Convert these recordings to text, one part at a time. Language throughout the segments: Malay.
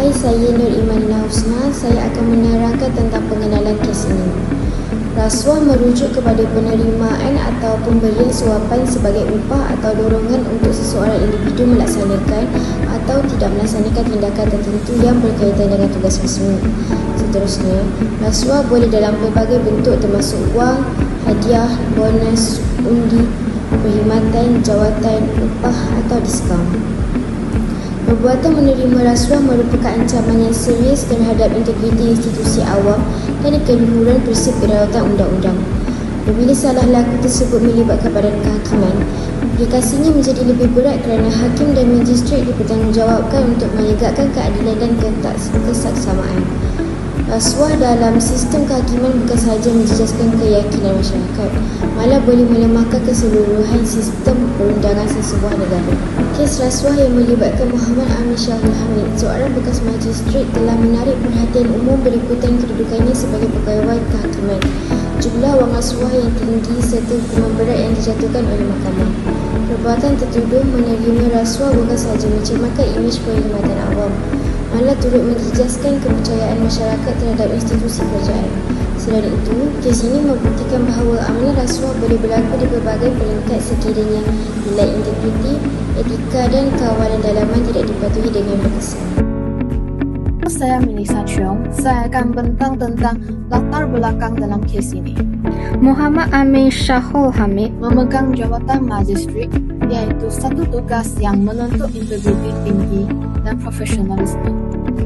Hai, saya Nur Imanina Husna. Saya akan menerangkan tentang pengenalan kes ini. Rasuah merujuk kepada penerimaan atau pemberian suapan sebagai upah atau dorongan untuk seseorang individu melaksanakan atau tidak melaksanakan tindakan tertentu yang berkaitan dengan tugas rasmi. Seterusnya, rasuah boleh dalam pelbagai bentuk termasuk wang, hadiah, bonus, undi, perkhidmatan, jawatan, upah atau diskaun. Perbuatan menerima rasuah merupakan ancaman yang serius terhadap integriti institusi awam dan keluhuran prinsip kedaulatan undang-undang. Apabila salah laku tersebut melibatkan badan kehakiman, implikasinya menjadi lebih berat kerana hakim dan magistrate dipertanggungjawabkan untuk menegakkan keadilan dan kesaksamaan. Rasuah dalam sistem kehakiman bukan sahaja menjejaskan keyakinan masyarakat, malah boleh melemahkan keseluruhan sistem perundangan sesebuah negara. Kes rasuah yang melibatkan Muhammad Amin Syahul Hamid, seorang bekas magistrate, telah menarik perhatian umum berikutan kedudukannya sebagai pegawai kehakiman, jumlah wang rasuah yang tinggi serta hukuman berat yang dijatuhkan oleh mahkamah. Perbuatan tertuduh menerima rasuah bukan sahaja mencemarkan imej perkhidmatan awam, malah turut menjejaskan kepercayaan masyarakat terhadap institusi kerajaan. Selain itu, kes ini membuktikan bahawa amalan rasuah boleh berlaku di pelbagai peringkat sekiranya nilai integriti, etika dan kawalan dalaman tidak dipatuhi dengan berkesan. Saya Melissa Cheong. Saya akan bentang tentang latar belakang dalam kes ini. Muhammad Amin Syahul Hamid memegang jawatan magistrat, iaitu satu tugas yang menuntut integriti tinggi dan profesionalisme.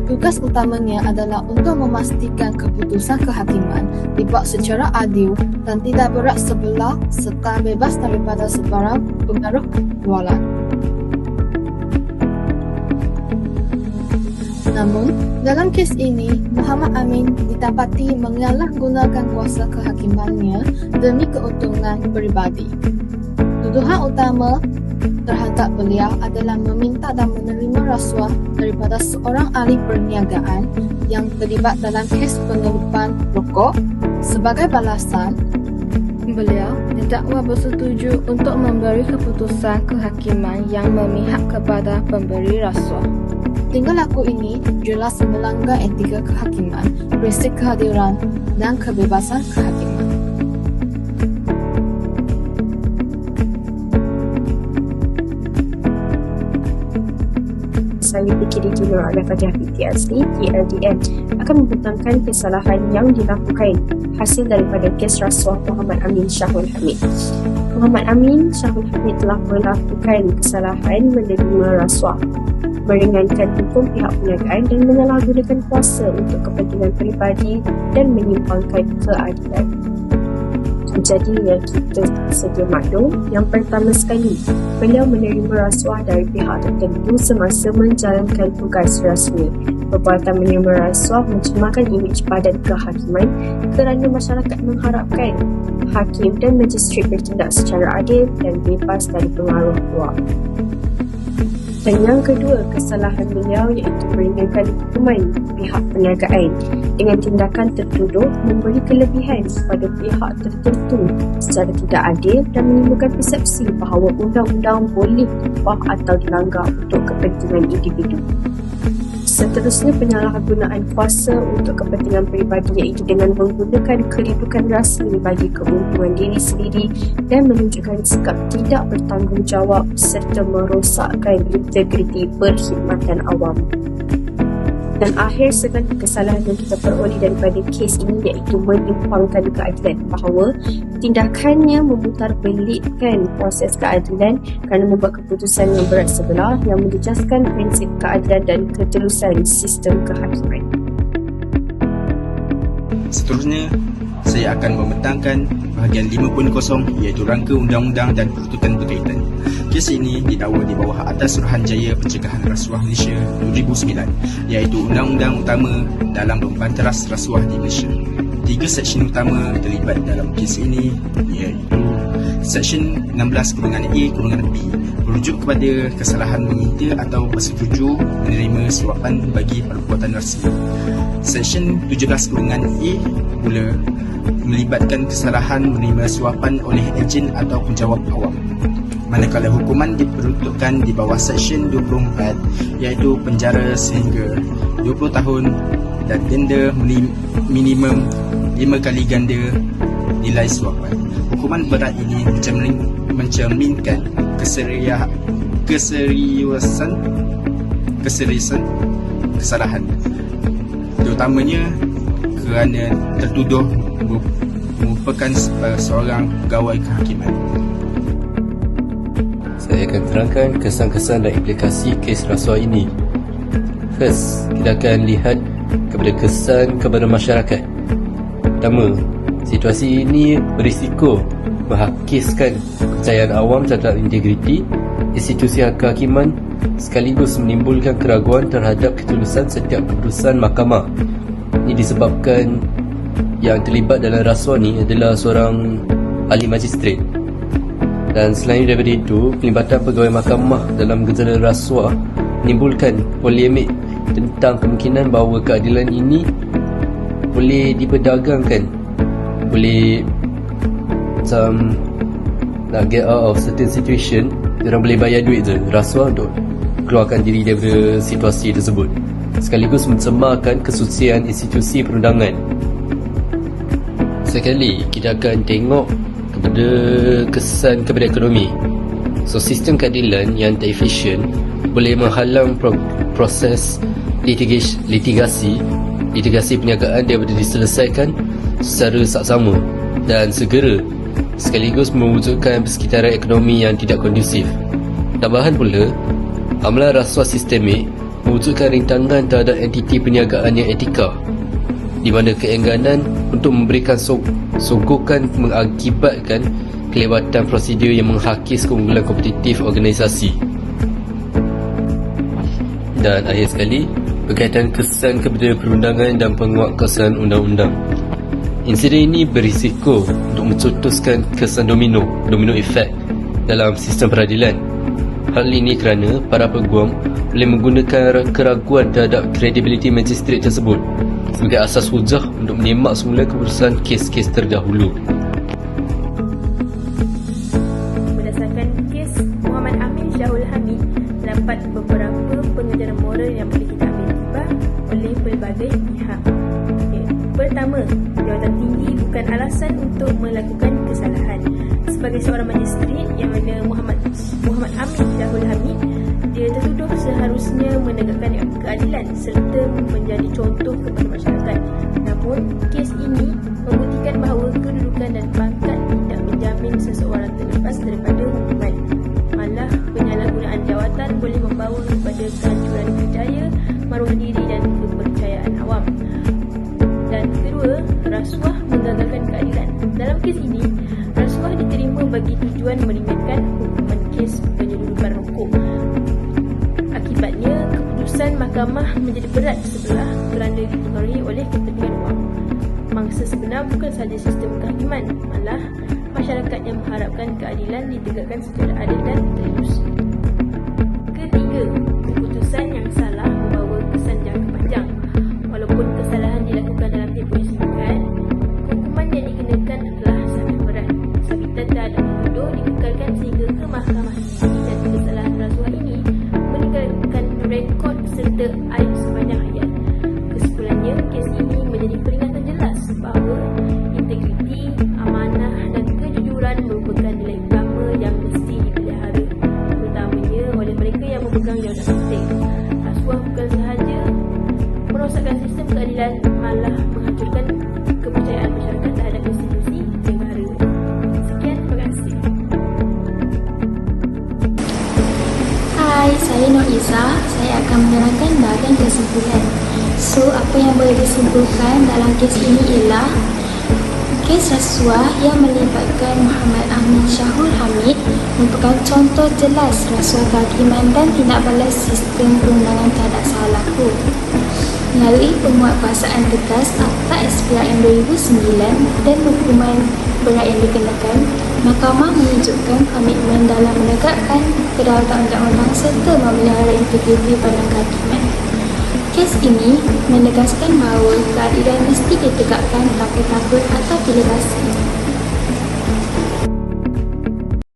Tugas utamanya adalah untuk memastikan keputusan kehakiman dibuat secara adil dan tidak berat sebelah serta bebas daripada sebarang pengaruh perbualan. Namun, dalam kes ini, Muhammad Amin didapati menyalahgunakan kuasa kehakimannya demi keuntungan peribadi. Tuduhan utama terhadap beliau adalah meminta dan menerima rasuah daripada seorang ahli perniagaan yang terlibat dalam kes pengelupan rokok. Sebagai balasan, beliau didakwa bersetuju untuk memberi keputusan kehakiman yang memihak kepada pemberi rasuah. Tingkah laku ini jelas melanggar etika kehakiman, prinsip kehadiran dan kebebasan kehakiman. Saya PKD Nur Al-Fatihah PTSD TLDN akan membentangkan kesalahan yang dilakukan hasil daripada kes rasuah Muhammad Amin Syahul Hamid. Muhammad Amin Syahul Hamid telah melakukan kesalahan menerima rasuah, meringankan hukum pihak perniagaan dan menyalahgunakan kuasa untuk kepentingan peribadi dan menyimpangkan keadilan. Jadi yang kita sedia maklum, yang pertama sekali, beliau menerima rasuah dari pihak tertentu semasa menjalankan tugas rasmi. Perbuatan menerima rasuah mencemarkan imej badan kehakiman kerana masyarakat mengharapkan hakim dan magistrat bertindak secara adil dan bebas dari pengaruh luar. Dan yang kedua, kesalahan beliau iaitu meringankan hukuman pihak perniagaan dengan tindakan tertuduh memberi kelebihan kepada pihak tertentu secara tidak adil dan menimbulkan persepsi bahawa undang-undang boleh diubah atau dilanggar untuk kepentingan individu. Seterusnya, penyalahgunaan kuasa untuk kepentingan peribadi iaitu dengan menggunakan kedudukan rasmi bagi keuntungan diri sendiri dan menunjukkan sikap tidak bertanggungjawab serta merosakkan integriti perkhidmatan awam. Dan akhir segala kesalahan yang kita peroleh daripada kes ini iaitu menyimpangkan keadilan, bahawa tindakannya memutarbelitkan proses keadilan kerana membuat keputusan yang berat sebelah yang menjejaskan prinsip keadilan dan keterusan sistem kehakiman. Seterusnya, saya akan membentangkan bahagian 5.0 iaitu rangka undang-undang dan peruntutan berkaitan. Kes ini didakwa di bawah Atas Suruhanjaya Pencegahan Rasuah Malaysia 2009, iaitu undang-undang utama dalam membanteras rasuah di Malaysia. 3 seksyen utama terlibat dalam kes ini iaitu Seksyen 16-A-B merujuk kepada kesalahan meminta atau bersetuju menerima suapan bagi perbuatan rasmi. Seksyen 17-A pula melibatkan kesalahan menerima suapan oleh ejen atau penjawab awam. manakala hukuman diperuntukkan di bawah Seksyen 24 iaitu penjara sehingga 20 tahun dan denda minimum 5 kali ganda nilai suapan. Hukuman berat ini mencerminkan keseriusan kesalahan, terutamanya kerana tertuduh merupakan seorang pegawai kehakiman. Saya akan terangkan kesan-kesan dan implikasi kes rasuah ini. First, kita akan lihat kepada kesan kepada masyarakat. Pertama, situasi ini berisiko menghakiskan kepercayaan awam terhadap integriti institusi kehakiman sekaligus menimbulkan keraguan terhadap ketulusan setiap keputusan mahkamah. Ini disebabkan yang terlibat dalam rasuah ni adalah seorang ahli magistrat. Dan selain daripada itu, pelibatan pegawai mahkamah dalam gejala rasuah menimbulkan polemik tentang kemungkinan bahawa keadilan ini boleh diperdagangkan, boleh macam nak get out of certain situation, diorang boleh bayar duit je rasuah untuk keluarkan diri daripada situasi tersebut, sekaligus mencemarkan kesucian institusi perundangan. Sekali kita akan tengok kepada kesan kepada ekonomi. So, sistem keadilan yang tak efisien boleh menghalang proses litigasi perniagaan daripada diselesaikan secara saksama dan segera, sekaligus mewujudkan persekitaran ekonomi yang tidak kondusif. Tambahan pula, amalan rasuah sistemik mewujudkan rintangan terhadap entiti perniagaan yang etika, di mana keengganan untuk memberikan sogokan mengakibatkan kelewatan prosedur yang menghakis keunggulan kompetitif organisasi. Dan akhir sekali, berkaitan kesan kepada perundangan dan penguatkuasaan undang-undang. Insiden ini berisiko untuk mencetuskan kesan domino efek dalam sistem peradilan. Hal ini kerana para peguam boleh menggunakan keraguan terhadap kredibiliti magistrat tersebut sebagai asas hujah untuk menyemak semula keputusan kes-kes terdahulu. Berdasarkan kes Muhammad Amin Syahul Hamid, terdapat beberapa pengajaran moral yang boleh kita ambil timbang oleh pelbagai pihak. Pertama, jawatan tinggi bukan alasan untuk melakukan kesalahan. Sebagai seorang magistrat yang mana Muhammad Amin Syahul Hamid, dia tertuduh seharusnya menegakkan keadilan serta menjadi contoh kepada masyarakat. Namun, kes ini membuktikan bahawa kedudukan dan pangkat tidak menjamin seseorang terlepas daripada hukuman. Malah, penyalahgunaan jawatan boleh membawa kepada kehancuran kerjaya, maruah diri dan kepercayaan awam. Dan kedua, rasuah menggagalkan keadilan. Dalam kes ini, rasuah diterima bagi tujuan meringankan hukuman kes penyelundupan rokok. Akibatnya, keputusan mahkamah menjadi berat sebelah kerana dipengaruhi oleh kepentingan wang. Mangsa sebenar bukan sahaja sistem kehakiman, malah masyarakat yang mengharapkan keadilan ditegakkan secara adil dan terus. Ketiga, keputusan yang salah membawa kesan jangka panjang. Walaupun kesalahan dilakukan dalam tempoh yang singkat, hukuman yang dikenakan adalah sangat berat. Sabitan terhadap tertuduh dikekalkan sehingga ke mahkamah tinggi dan kesalahan rasuah ini meninggalkan rekod serta aib sepanjang hayat. Kesimpulannya, kes ini menjadi peringatan jelas bahawa integriti, amanah dan kejujuran merupakan nilai utama yang mesti dipelihara, terutamanya oleh mereka yang memegang jawatan penting. Rasuah bukan sahaja merosakkan sistem keadilan, malah menghancurkan kepercayaan masyarakat terhadap institusi negara. Sekian, terima kasih. Hai, saya Nur Iza. Saya akan menerangkan bahagian kesimpulan. So, apa yang boleh disimpulkan dalam kes ini ialah kes rasuah yang melibatkan Muhammad Amin Syahul Hamid merupakan contoh jelas rasuah kehakiman dan tindak balas sistem perundangan terhadap salah laku. Melalui penguatkuasaan tegas Akta SPRM 2009 dan hukuman berat yang dikenakan, Mahkamah menunjukkan komitmen dalam menegakkan kedaulatan undang-undang serta memelihara integriti badan kehakiman. Kes ini menegaskan bahawa keadilan mesti ditegakkan tanpa takut atau pilih kasih.